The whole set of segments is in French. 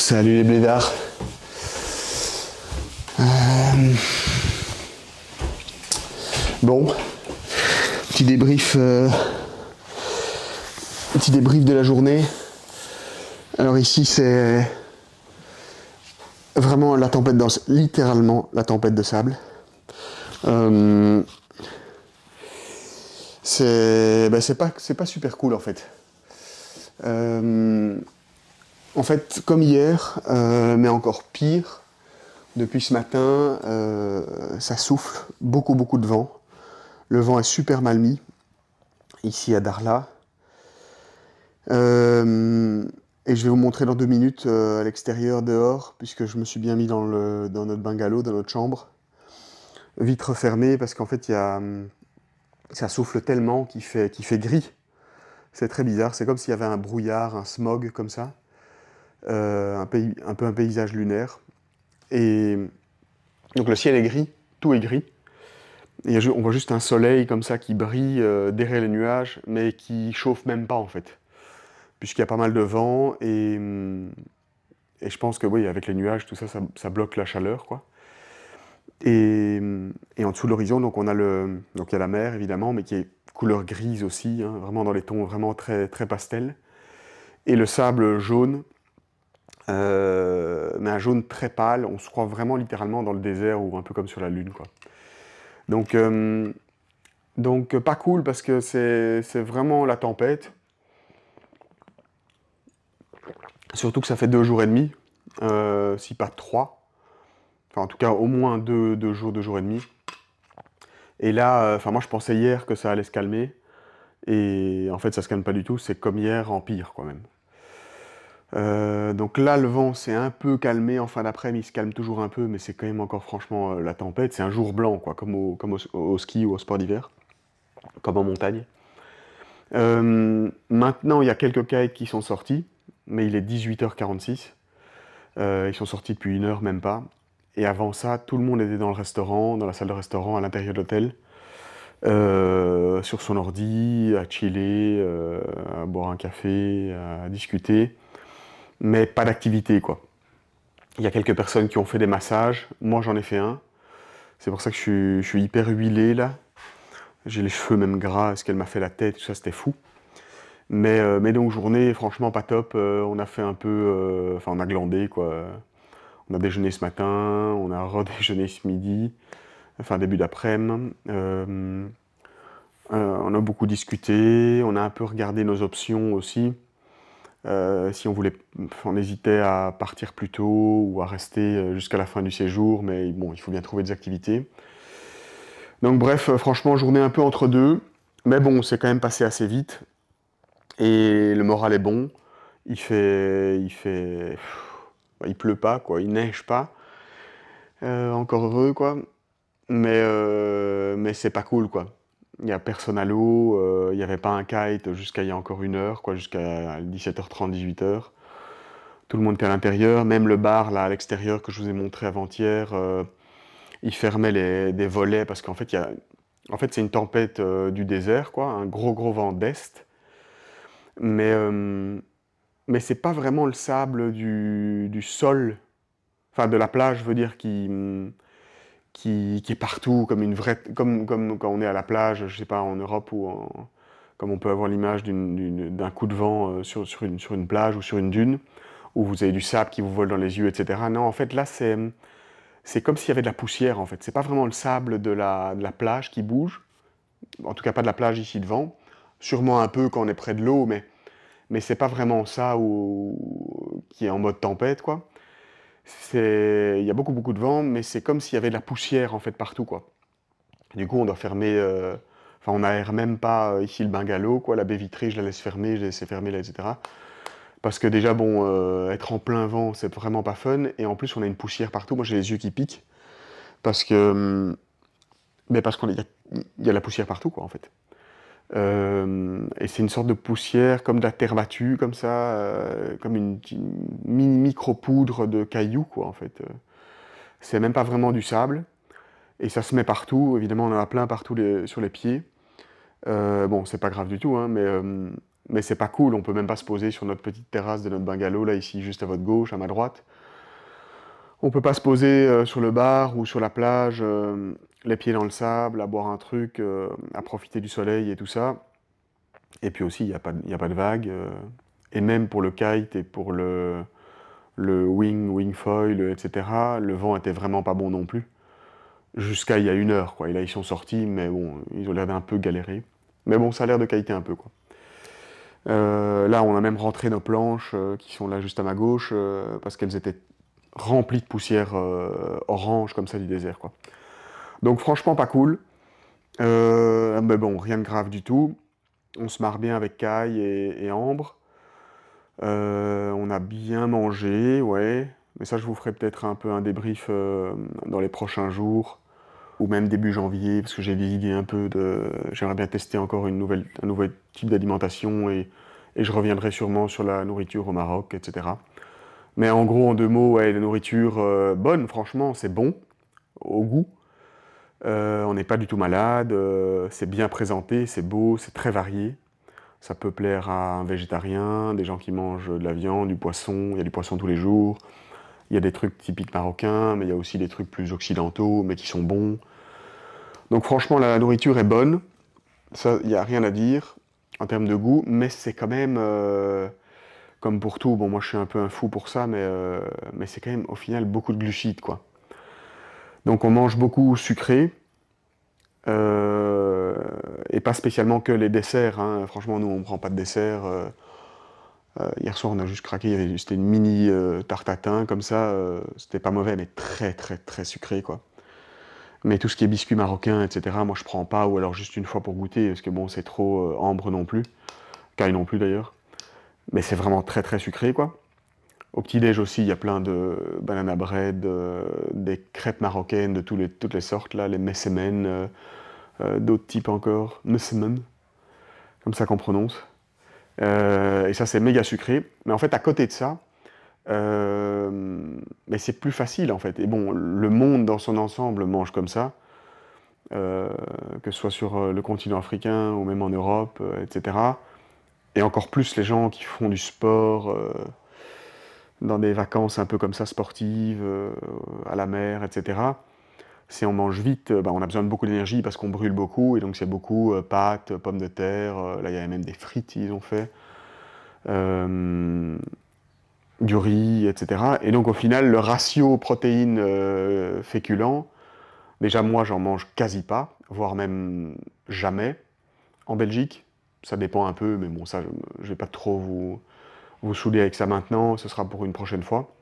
Salut les blédards. Bon, petit débrief de la journée. Alors ici c'est vraiment la tempête littéralement la tempête de sable. C'est pas super cool en fait. En fait, comme hier, mais encore pire, depuis ce matin, ça souffle, beaucoup de vent. Le vent est super mal mis, ici à Darla. Et je vais vous montrer dans 2 minutes à l'extérieur, dehors, puisque je me suis bien mis dans notre bungalow, dans notre chambre. Vitre fermée, parce qu'en fait, ça souffle tellement qu'il fait gris. C'est très bizarre, c'est comme s'il y avait un brouillard, un smog comme ça. Un peu un paysage lunaire. Et donc le ciel est gris, tout est gris. Et on voit juste un soleil comme ça qui brille derrière les nuages, mais qui chauffe même pas en fait. Puisqu'il y a pas mal de vent et je pense que oui, avec les nuages, tout ça, ça bloque la chaleur, quoi. Et en dessous de l'horizon, donc donc il y a la mer évidemment, mais qui est couleur grise aussi, hein, vraiment dans les tons vraiment très, très pastel. Et le sable jaune, mais un jaune très pâle, on se croit vraiment littéralement dans le désert ou un peu comme sur la Lune, quoi. Donc pas cool parce que c'est vraiment la tempête. Surtout que ça fait 2 jours et demi, si pas 3. Enfin en tout cas au moins 2 jours, 2 jours et demi. Et là, moi je pensais hier que ça allait se calmer. Et en fait ça se calme pas du tout, c'est comme hier en pire quand même. Donc là, le vent s'est un peu calmé en fin d'après-midi, il se calme toujours un peu, mais c'est quand même encore franchement la tempête. C'est un jour blanc, quoi, comme au ski ou au sport d'hiver, comme en montagne. Maintenant, il y a quelques kites qui sont sortis, mais il est 18h46. Ils sont sortis depuis 1 heure, même pas. Et avant ça, tout le monde était dans le restaurant, dans la salle de restaurant, à l'intérieur de l'hôtel, sur son ordi, à chiller, à boire un café, à discuter. Mais pas d'activité, quoi. Il y a quelques personnes qui ont fait des massages. Moi, j'en ai fait un. C'est pour ça que je suis hyper huilé, là. J'ai les cheveux même gras. Ce qu'elle m'a fait la tête, tout ça, c'était fou. Mais donc, journée, franchement, pas top. On a fait un peu... Enfin, on a glandé, quoi. On a déjeuné ce matin. On a redéjeuné ce midi. Enfin, début d'après-midi. On a beaucoup discuté. On a un peu regardé nos options aussi. Si on hésitait à partir plus tôt ou à rester jusqu'à la fin du séjour, mais bon, il faut bien trouver des activités. Donc bref, franchement, journée un peu entre deux, mais bon, c'est quand même passé assez vite, et le moral est bon. Il pleut pas, quoi, il neige pas, encore heureux, quoi, mais c'est pas cool, quoi. Il n'y a personne à l'eau, il n'y avait pas un kite jusqu'à il y a encore 1 heure, quoi, jusqu'à 17h30, 18h. Tout le monde était à l'intérieur, même le bar là à l'extérieur que je vous ai montré avant-hier, il fermait des volets parce qu'en fait, c'est une tempête du désert, quoi, un gros vent d'est. Mais c'est pas vraiment le sable du sol, enfin de la plage, je veux dire, qui est partout, comme une vraie, comme quand on est à la plage, je sais pas, en Europe comme on peut avoir l'image d'un coup de vent sur une plage ou sur une dune, où vous avez du sable qui vous vole dans les yeux, etc. Non, en fait, là, c'est comme s'il y avait de la poussière, en fait. C'est pas vraiment le sable de la plage qui bouge, en tout cas pas de la plage ici devant, sûrement un peu quand on est près de l'eau, mais c'est pas vraiment ça qui est en mode tempête, quoi. Il y a beaucoup de vent, mais c'est comme s'il y avait de la poussière, en fait, partout, quoi. Du coup, on doit fermer... Enfin, on n'aère même pas ici le bungalow, quoi. La baie vitrée, je la laisse fermer, je la laisse fermer, là, etc. Parce que déjà, bon, être en plein vent, c'est vraiment pas fun. Et en plus, on a une poussière partout. Moi, j'ai les yeux qui piquent. Parce que... Mais parce qu'il y a la poussière partout, quoi, en fait. Et c'est une sorte de poussière, comme de la terre battue, comme ça, comme une micro-poudre de cailloux, quoi, en fait. C'est même pas vraiment du sable. Et ça se met partout. Évidemment, on en a plein partout sur les pieds. Bon, c'est pas grave du tout, hein, mais c'est pas cool, on peut même pas se poser sur notre petite terrasse de notre bungalow, là, ici, juste à votre gauche, à ma droite. On peut pas se poser sur le bar ou sur la plage, les pieds dans le sable, à boire un truc, à profiter du soleil et tout ça. Et puis aussi, il y a pas de vagues. Et même pour le kite et pour le wing foil, etc., le vent était vraiment pas bon non plus. Jusqu'à il y a 1 heure, quoi. Et là, ils sont sortis, mais bon, ils ont l'air d'un peu galérer. Mais bon, ça a l'air de kiter un peu, quoi. Là, on a même rentré nos planches qui sont là juste à ma gauche parce qu'elles étaient remplies de poussière orange comme ça du désert, quoi. Donc franchement, pas cool. Mais bon, rien de grave du tout. On se marre bien avec Kai et Ambre. On a bien mangé, ouais. Mais ça, je vous ferai peut-être un peu un débrief dans les prochains jours, ou même début janvier, parce que j'ai des idées un peu de... J'aimerais bien tester encore un nouvel type d'alimentation, et je reviendrai sûrement sur la nourriture au Maroc, etc. Mais en gros, en 2 mots, ouais, la nourriture bonne, franchement, c'est bon, au goût. On n'est pas du tout malade, c'est bien présenté, c'est beau, c'est très varié. Ça peut plaire à un végétarien, des gens qui mangent de la viande, du poisson, il y a du poisson tous les jours. Il y a des trucs typiques marocains, mais il y a aussi des trucs plus occidentaux, mais qui sont bons. Donc franchement, la nourriture est bonne, ça, il n'y a rien à dire en termes de goût, mais c'est quand même, comme pour tout, bon moi je suis un peu un fou pour ça, mais c'est quand même au final beaucoup de glucides, quoi. Donc on mange beaucoup sucré, euh, et pas spécialement que les desserts, hein. Franchement, nous on ne prend pas de dessert. Hier soir, on a juste craqué, c'était une mini tarte à thym, comme ça, c'était pas mauvais, mais très très très sucré, quoi. Mais tout ce qui est biscuits marocains, etc., moi je prends pas, ou alors juste une fois pour goûter, parce que bon, c'est trop ambre non plus, Kai non plus d'ailleurs. Mais c'est vraiment très très sucré, quoi. Au petit-déj aussi, il y a plein de banana bread, des crêpes marocaines de toutes les sortes, là, les messemen, d'autres types encore, messemen, comme ça qu'on prononce. Et ça, c'est méga sucré. Mais en fait, à côté de ça, mais c'est plus facile, en fait. Et bon, le monde dans son ensemble mange comme ça, que ce soit sur le continent africain ou même en Europe, etc. Et encore plus les gens qui font du sport dans des vacances un peu comme ça, sportives, à la mer, etc. Si on mange vite, bah, on a besoin de beaucoup d'énergie parce qu'on brûle beaucoup, et donc c'est beaucoup pâtes, pommes de terre, là il y a même des frites ils ont fait, euh, du riz, etc. Et donc au final, le ratio protéines-féculents, déjà moi j'en mange quasi pas, voire même jamais. En Belgique, ça dépend un peu, mais bon ça je vais pas trop vous saouler avec ça maintenant, ce sera pour une prochaine fois.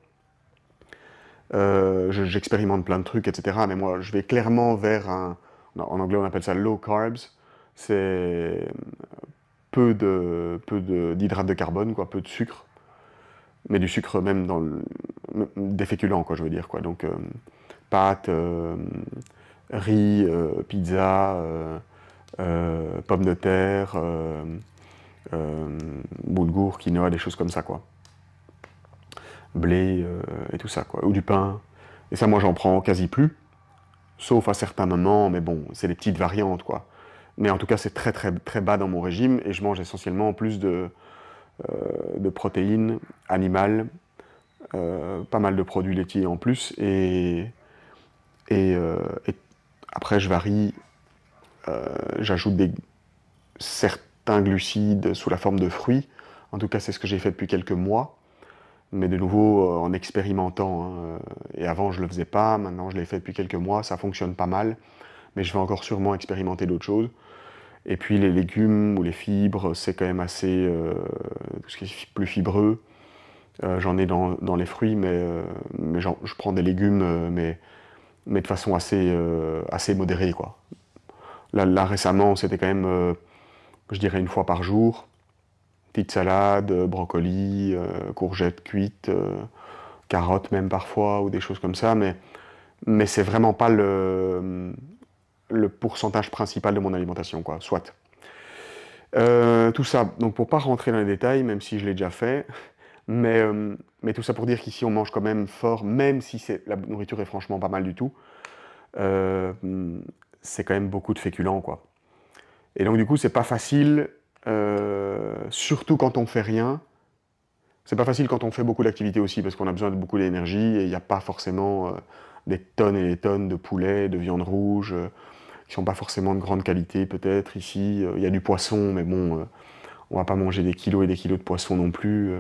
J'expérimente plein de trucs, etc. Mais moi, je vais clairement vers en anglais on appelle ça low carbs. C'est d'hydrates de carbone, quoi, peu de sucre, mais du sucre même des féculents, quoi, je veux dire, quoi. Donc pâtes, riz, pizza, pommes de terre, boulgour, quinoa, des choses comme ça, quoi. Blé et tout ça, quoi, ou du pain. Et ça, moi, j'en prends quasi plus, sauf à certains moments, mais bon, c'est des petites variantes, quoi. Mais en tout cas, c'est très, très, très bas dans mon régime, et je mange essentiellement plus de protéines animales, pas mal de produits laitiers en plus, et après, je varie, j'ajoute certains glucides sous la forme de fruits. En tout cas, c'est ce que j'ai fait depuis quelques mois. Mais de nouveau, en expérimentant, hein. Et avant, je ne le faisais pas, maintenant, je l'ai fait depuis quelques mois, ça fonctionne pas mal, mais je vais encore sûrement expérimenter d'autres choses. Et puis les légumes ou les fibres, c'est quand même assez... tout ce qui est plus fibreux. J'en ai dans les fruits, mais je prends des légumes, mais de façon assez modérée, quoi. Là récemment, c'était quand même, je dirais, 1 fois par jour. Petite salade, brocoli, courgettes cuites, carottes même parfois, ou des choses comme ça, mais c'est vraiment pas le pourcentage principal de mon alimentation, quoi, soit. Tout ça, donc pour pas rentrer dans les détails, même si je l'ai déjà fait, mais tout ça pour dire qu'ici on mange quand même fort, même si la nourriture est franchement pas mal du tout, euh, c'est quand même beaucoup de féculents, quoi. Et donc du coup, c'est pas facile surtout quand on fait rien. C'est pas facile quand on fait beaucoup d'activités aussi, parce qu'on a besoin de beaucoup d'énergie, et il n'y a pas forcément des tonnes et des tonnes de poulet, de viande rouge, qui sont pas forcément de grande qualité peut-être ici. Il y a du poisson, mais bon, on va pas manger des kilos et des kilos de poisson non plus.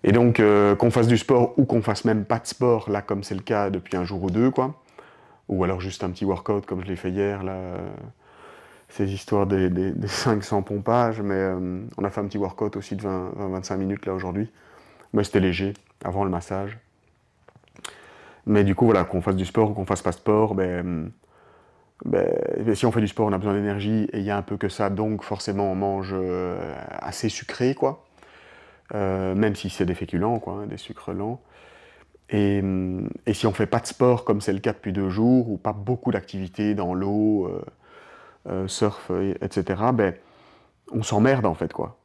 Et donc, qu'on fasse du sport ou qu'on fasse même pas de sport, là, comme c'est le cas depuis un jour ou deux, quoi. Ou alors juste un petit workout comme je l'ai fait hier, là. Ces histoires des 500 pompages, mais on a fait un petit workout aussi de 20-25 minutes, là, aujourd'hui. Mais c'était léger, avant le massage. Mais du coup, voilà, qu'on fasse du sport ou qu'on fasse pas de sport, si on fait du sport, on a besoin d'énergie, et il y a un peu que ça, donc forcément, on mange assez sucré, quoi. Même si c'est des féculents, quoi, hein, des sucres lents. Et si on fait pas de sport, comme c'est le cas depuis 2 jours, ou pas beaucoup d'activités dans l'eau, surf, etc., on s'emmerde en fait, quoi.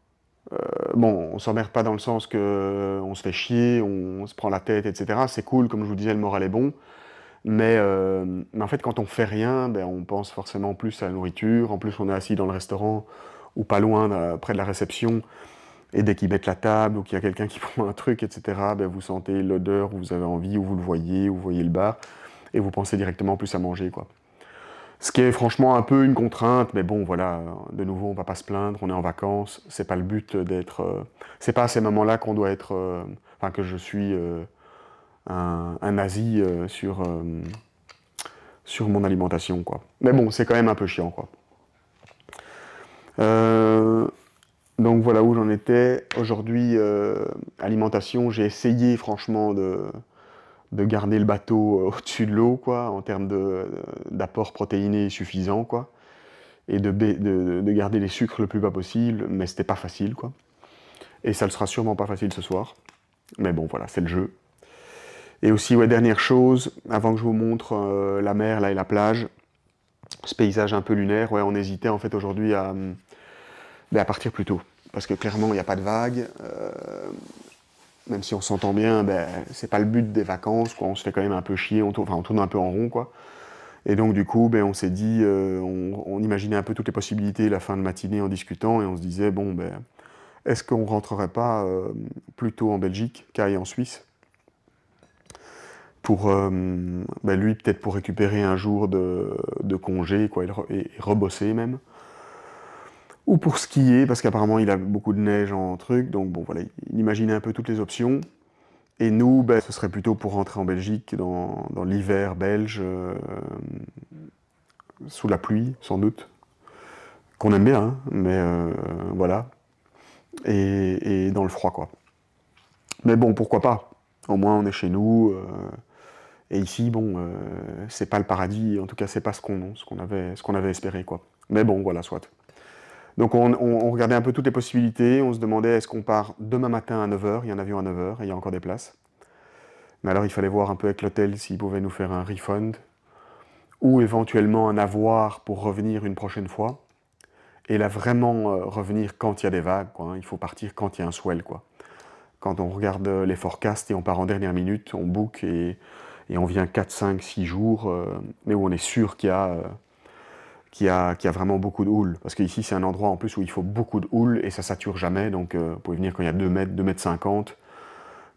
Bon, on s'emmerde pas dans le sens que on se fait chier, on se prend la tête, etc. C'est cool, comme je vous disais, le moral est bon. Mais en fait, quand on fait rien, on pense forcément plus à la nourriture. En plus, on est assis dans le restaurant ou pas loin, près de la réception. Et dès qu'ils mettent la table ou qu'il y a quelqu'un qui prend un truc, etc., vous sentez l'odeur où vous avez envie, ou vous voyez le bar, et vous pensez directement plus à manger, quoi. Ce qui est franchement un peu une contrainte, mais bon, voilà, de nouveau, on va pas se plaindre, on est en vacances, c'est pas le but d'être... c'est pas à ces moments-là qu'on doit être... Enfin, que je suis un nazi sur mon alimentation, quoi. Mais bon, c'est quand même un peu chiant, quoi. Euh, donc voilà où j'en étais. Aujourd'hui, alimentation, j'ai essayé franchement de garder le bateau au-dessus de l'eau, quoi, en termes d'apport protéiné suffisant, quoi, et de garder les sucres le plus bas possible, mais c'était pas facile, quoi. Et ça le sera sûrement pas facile ce soir. Mais bon, voilà, c'est le jeu. Et aussi, ouais, dernière chose, avant que je vous montre la mer là et la plage, ce paysage un peu lunaire, ouais, on hésitait en fait aujourd'hui à partir plus tôt. Parce que clairement, il n'y a pas de vagues. Même si on s'entend bien, c'est pas le but des vacances, quoi. On se fait quand même un peu chier, on tourne un peu en rond, quoi. Et donc du coup, on s'est dit, on imaginait un peu toutes les possibilités la fin de matinée en discutant, et on se disait, bon, est-ce qu'on rentrerait pas plutôt en Belgique qu'aille en Suisse pour, lui, peut-être pour récupérer un jour de congé, quoi, et rebosser même. Ou pour skier, parce qu'apparemment il a beaucoup de neige en truc, donc bon voilà, il imaginait un peu toutes les options. Et nous, ce serait plutôt pour rentrer en Belgique dans l'hiver belge, sous la pluie, sans doute, qu'on aime bien, hein, mais voilà, et dans le froid, quoi. Mais bon, pourquoi pas? Au moins, on est chez nous, et ici, bon, c'est pas le paradis, en tout cas, c'est pas ce qu'on avait espéré, quoi. Mais bon, voilà, soit. Donc on regardait un peu toutes les possibilités, on se demandait est-ce qu'on part demain matin à 9 h, il y a un avion à 9 h, et il y a encore des places. Mais alors il fallait voir un peu avec l'hôtel s'ils pouvaient nous faire un refund, ou éventuellement un avoir pour revenir une prochaine fois. Et là vraiment revenir quand il y a des vagues, quoi, hein. Il faut partir quand il y a un swell, quoi. Quand on regarde les forecasts et on part en dernière minute, on book et on vient 4, 5, 6 jours, mais où on est sûr qu'il y a vraiment beaucoup de houle. Parce qu'ici, c'est un endroit en plus où il faut beaucoup de houle et ça sature jamais. Donc, vous pouvez venir quand il y a 2 mètres, 2 mètres 50,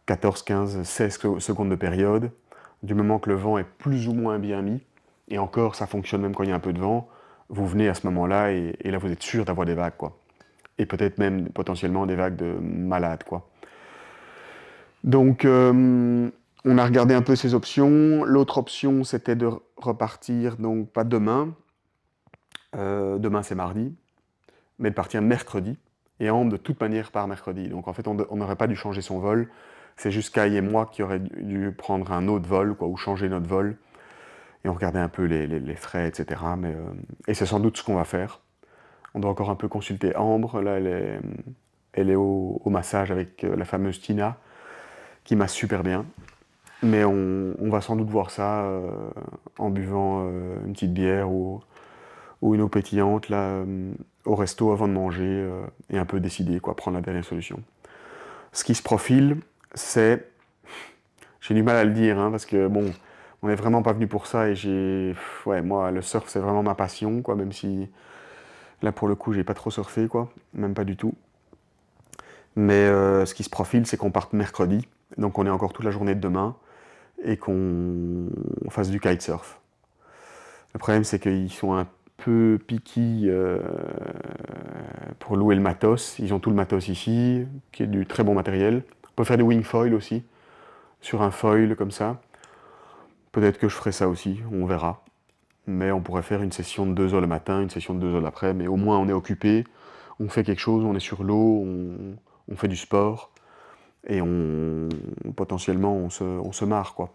14, 15, 16 secondes de période. Du moment que le vent est plus ou moins bien mis, et encore, ça fonctionne même quand il y a un peu de vent, vous venez à ce moment-là et là, vous êtes sûr d'avoir des vagues, quoi. Et peut-être même potentiellement des vagues de malades, quoi. Donc, on a regardé un peu ces options. L'autre option, c'était de repartir, donc pas demain. Demain, c'est mardi, mais de partir mercredi, et Ambre de toute manière part mercredi. Donc en fait, on n'aurait pas dû changer son vol, c'est juste Kai et moi qui auraient dû prendre un autre vol, quoi, ou changer notre vol, et on regardait un peu les frais, etc. Et c'est sans doute ce qu'on va faire. On doit encore un peu consulter Ambre, là elle est au massage avec la fameuse Tina, qui masse super bien. Mais on va sans doute voir ça en buvant une petite bière ou une eau pétillante là, au resto avant de manger, et un peu décider, quoi, prendre la dernière solution. Ce qui se profile, c'est... J'ai du mal à le dire, hein, parce que bon, on n'est vraiment pas venu pour ça, et ouais, moi, le surf, c'est vraiment ma passion, quoi, même si Là, pour le coup, j'ai pas trop surfé, quoi. Même pas du tout. Mais ce qui se profile, c'est qu'on parte mercredi. Donc on est encore toute la journée de demain. Et qu'on fasse du kitesurf. Le problème, c'est qu'ils sont un peu piqués pour louer le matos. Ils ont tout le matos ici, qui est du très bon matériel. On peut faire du wing foil aussi, sur un foil comme ça. Peut-être que je ferai ça aussi, on verra. Mais on pourrait faire une session de 2 heures le matin, une session de 2 heures l'après, mais au moins on est occupé, on fait quelque chose, on est sur l'eau, on fait du sport, et potentiellement on se marre, quoi.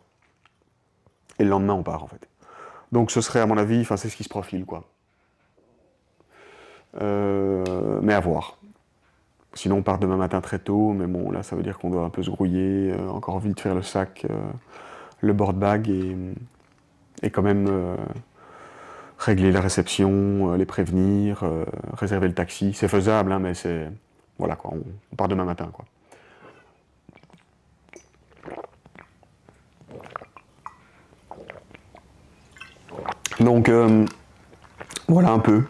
Et le lendemain on part en fait. Donc ce serait à mon avis, enfin c'est ce qui se profile, quoi. Mais à voir. Sinon on part demain matin très tôt, mais bon là ça veut dire qu'on doit un peu se grouiller, encore vite faire le sac, le board bag et quand même régler la réception, les prévenir, réserver le taxi. C'est faisable, hein, mais c'est... Voilà quoi, on part demain matin, quoi. Donc voilà un peu.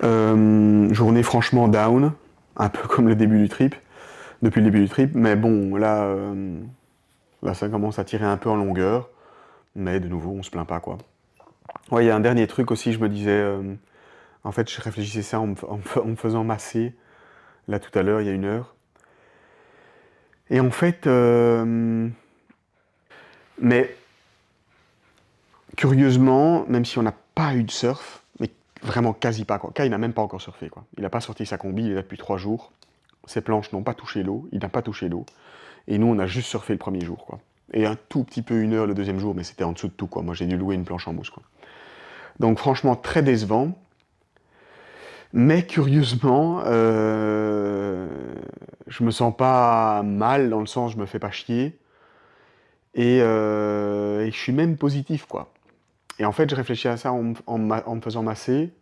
Journée franchement down, un peu comme le début du trip, depuis le début du trip, mais bon là, là ça commence à tirer un peu en longueur, mais de nouveau on se plaint pas, quoi. Ouais, il y a un dernier truc aussi, je me disais, en fait je réfléchissais ça en me faisant masser, là tout à l'heure, il y a 1 heure, et en fait, mais curieusement, même si on n'a pas eu de surf, mais vraiment quasi pas, quoi. Kai, il n'a même pas encore surfé, quoi. Il n'a pas sorti sa combi, il est là depuis 3 jours. Ses planches n'ont pas touché l'eau, il n'a pas touché l'eau. Et nous, on a juste surfé le premier jour, quoi. Et un tout petit peu 1 heure le deuxième jour, mais c'était en dessous de tout, quoi. Moi, j'ai dû louer une planche en mousse, quoi. Donc, franchement, très décevant. Mais curieusement, je me sens pas mal, dans le sens, je me fais pas chier. Et je suis même positif, quoi. Et en fait, je réfléchis à ça en me faisant masser.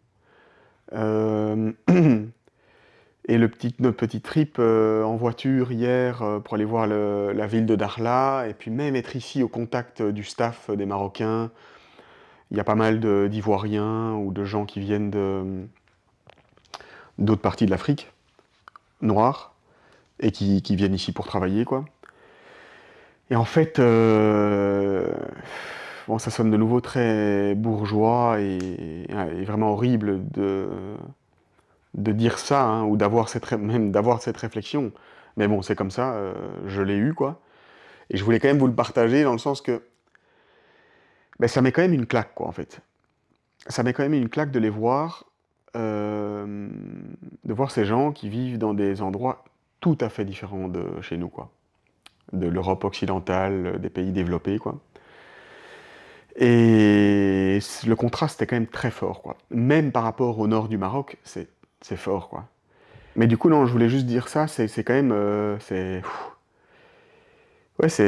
Et notre petit trip en voiture hier pour aller voir la ville de Dakhla, et puis même être ici au contact du staff des Marocains. Il y a pas mal d'Ivoiriens ou de gens qui viennent d'autres parties de l'Afrique noire et qui viennent ici pour travailler, quoi. Et en fait, bon, ça sonne de nouveau très bourgeois et vraiment horrible de dire ça, hein, ou même d'avoir cette réflexion. Mais bon, c'est comme ça, je l'ai eu, quoi. Et je voulais quand même vous le partager dans le sens que ben, ça met quand même une claque, quoi, en fait. Ça met quand même une claque de les voir, de voir ces gens qui vivent dans des endroits tout à fait différents de chez nous, quoi. De l'Europe occidentale, des pays développés, quoi. Et le contraste est quand même très fort, quoi. Même par rapport au nord du Maroc, c'est fort, quoi. Mais du coup, non, je voulais juste dire ça, c'est quand même... ouais, ça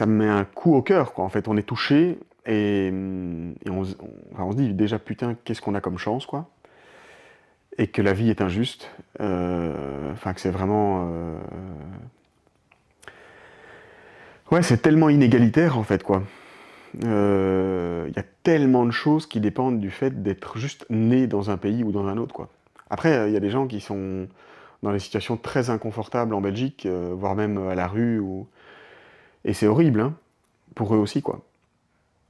me met un coup au cœur, quoi. En fait, on est touché et enfin, on se dit déjà, putain, qu'est-ce qu'on a comme chance, quoi. Et que la vie est injuste. Enfin, que c'est vraiment... Ouais, c'est tellement inégalitaire, en fait, quoi. Il y a tellement de choses qui dépendent du fait d'être juste né dans un pays ou dans un autre, quoi. Après, il y a des gens qui sont dans des situations très inconfortables en Belgique, voire même à la rue, et c'est horrible, hein, pour eux aussi, quoi.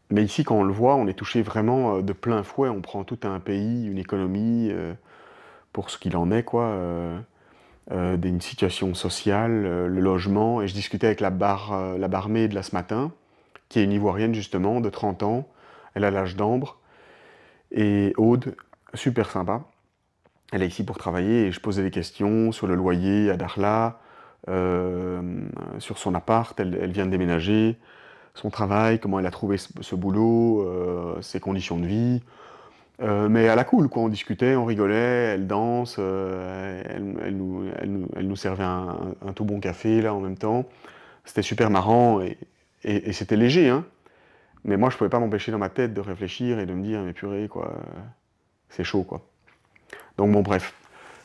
Mais ici, quand on le voit, on est touché vraiment de plein fouet, on prend tout un pays, une économie, pour ce qu'il en est, quoi. Une situation sociale, le logement, et je discutais avec la barmaid là ce matin, qui est une Ivoirienne justement, de 30 ans, elle a l'âge d'Ambre, et Aude, super sympa. Elle est ici pour travailler et je posais des questions sur le loyer à Dakhla, sur son appart, elle vient de déménager, son travail, comment elle a trouvé ce boulot, ses conditions de vie. Mais à la cool, quoi, on discutait, on rigolait, elle danse, elle nous servait un tout bon café là en même temps. C'était super marrant et c'était léger, hein. Mais moi je pouvais pas m'empêcher dans ma tête de réfléchir et de me dire mais purée quoi, c'est chaud quoi. Donc bon bref,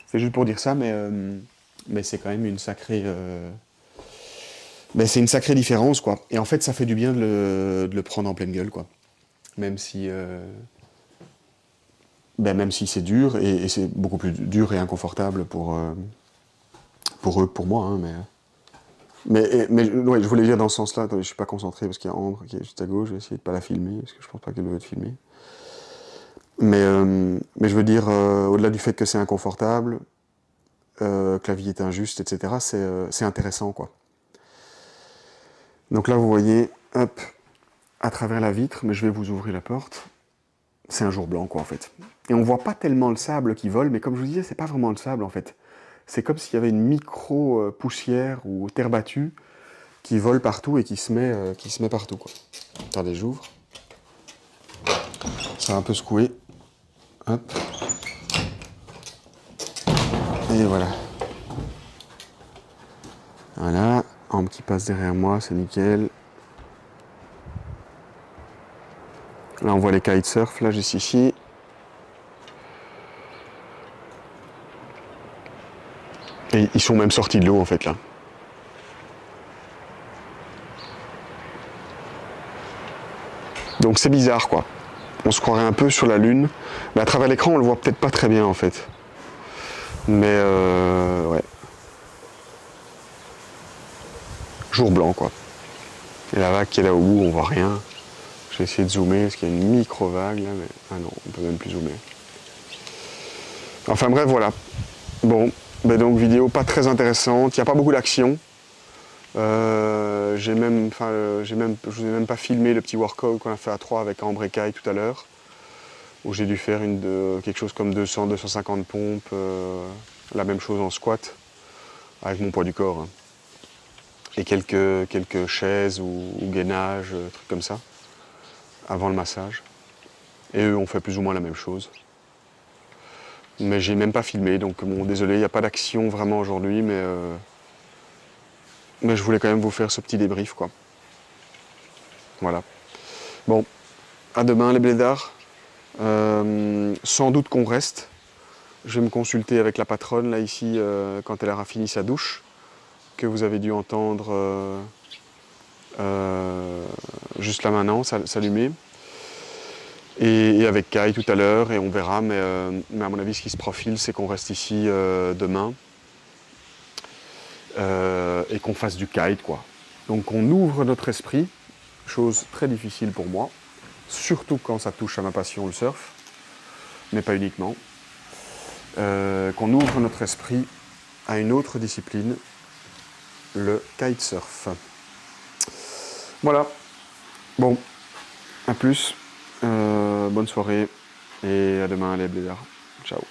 c'est juste pour dire ça, mais c'est quand même une sacrée, c'est une sacrée différence quoi. Et en fait ça fait du bien de le prendre en pleine gueule quoi. Même si ben, même si c'est dur, et c'est beaucoup plus dur et inconfortable pour eux que pour moi, hein, mais ouais, je voulais dire dans ce sens-là. Attendez, je suis pas concentré parce qu'il y a Ambre qui est juste à gauche, je vais essayer de pas la filmer, parce que je pense pas qu'elle veut être filmée. Mais je veux dire, au-delà du fait que c'est inconfortable, que la vie est injuste, etc., c'est intéressant, quoi. Donc là, vous voyez, hop, à travers la vitre, mais je vais vous ouvrir la porte, c'est un jour blanc, quoi, en fait. Et on voit pas tellement le sable qui vole, mais comme je vous disais, c'est pas vraiment le sable, en fait. C'est comme s'il y avait une micro-poussière ou terre battue qui vole partout et qui se met partout, quoi. Attendez, j'ouvre. Ça va un peu secouer. Hop. Et voilà. Voilà. Ambre qui passe derrière moi, c'est nickel. Là, on voit les kitesurf, là, juste ici. Et ils sont même sortis de l'eau, en fait, là. Donc c'est bizarre, quoi. On se croirait un peu sur la Lune. Mais à travers l'écran, on le voit peut-être pas très bien, en fait. Mais, ouais. Jour blanc, quoi. Et la vague qui est là au bout, on voit rien. Je vais essayer de zoomer, parce qu'il y a une micro-vague, là, mais... Ah non, on peut même plus zoomer. Enfin bref, voilà. Bon, ben donc vidéo pas très intéressante, il n'y a pas beaucoup d'action. Je vous ai même pas filmé le petit workout qu'on a fait à 3 avec Ambre et Kai tout à l'heure, où j'ai dû faire quelque chose comme 200-250 pompes, la même chose en squat, avec mon poids du corps. Hein. Et quelques chaises ou gainage, trucs comme ça, avant le massage. Et eux ont fait plus ou moins la même chose. Mais j'ai même pas filmé, donc bon, désolé, il n'y a pas d'action vraiment aujourd'hui, mais je voulais quand même vous faire ce petit débrief, quoi. Voilà. Bon, à demain les blédards. Sans doute qu'on reste. Je vais me consulter avec la patronne, là, ici, quand elle aura fini sa douche, que vous avez dû entendre juste là maintenant, s'allumer. Et avec Kai tout à l'heure, et on verra, mais à mon avis, ce qui se profile, c'est qu'on reste ici demain. Et qu'on fasse du kite, quoi. Donc on ouvre notre esprit, chose très difficile pour moi, surtout quand ça touche à ma passion, le surf, mais pas uniquement. Qu'on ouvre notre esprit à une autre discipline, le kitesurf. Voilà. Bon, à plus, bonne soirée, et à demain les blédards. Ciao.